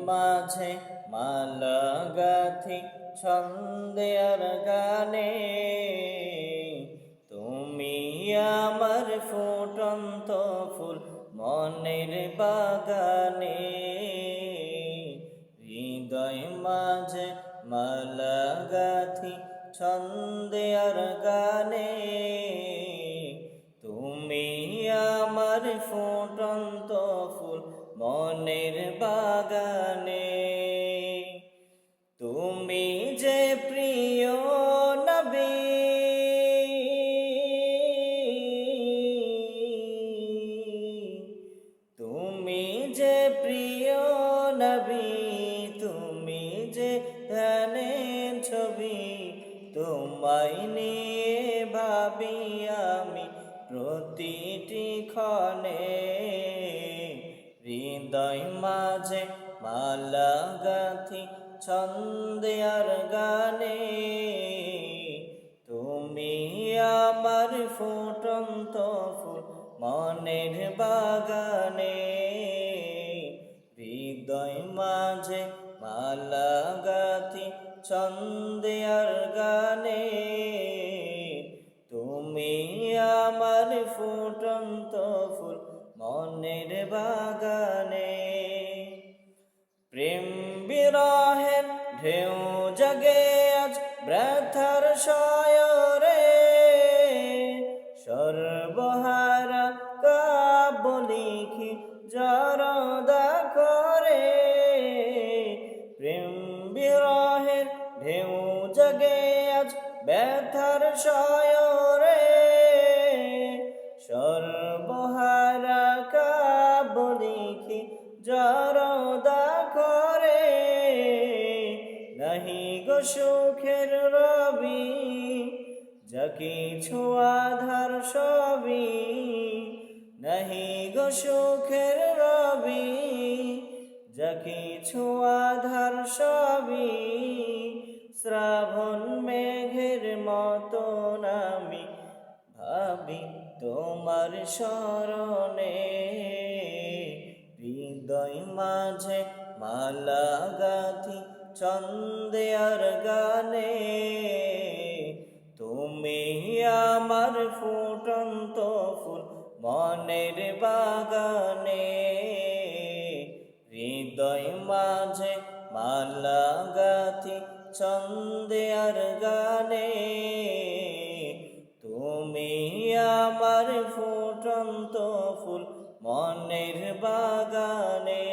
মাঝে মালা গাথি ছন্দে আর গানে, তুমি আমার ফুটন্ত ফুল মনের বাগানে। হৃদয় মাঝে মালা গাথি ছন্দে আর গানে, তুমি আমার ফুটন্ত ফুল মনের বাগানে। তুমি যে প্রিয় নবী, তুমি যে প্রিয় নবী, তুমি যে ধ্যানের ছবি, তোমায় নিয়ে ভাবি আমি প্রতিটি ক্ষণে। হৃদয় মাঝে মালা গাথি ছন্দে আর গানে, তুমি আমার ফুটন্ত ফুল মনের বাগানে। হৃদয় মাঝে মালা গাথি ছন্দে আর গানে, তুমি আমার ফুটন্ত ফুল মনের বাগানে। প্রেম বিরহের ঢেউ জাগে আজ ব্যথার সয়রে, সর্বহারা কাব্য লিখি জরদা করে। প্রেম বিরহের ঢেউ জাগে আজ ব্যথার সয়রে, সর্বহারা কাব্য লিখি জরদা করে। নাহি গো সুখের রবি, যা কিছু আধার সবই, নাহি গো সুখের রবি, যা কিছু আধার সবই। শ্রাবণ মেঘের মতো আমি ভাবি তোমার শরণে। হৃদয় মাঝে মালা গাথি ছন্দে আর গানে, তুমি আমার ফুটন্ত ফুল মনের বাগানে। হৃদয় মাঝে মালা গাথি ছন্দে আর গানে, তুমি আমার ফুটন্ত ফুল মনের বাগানে।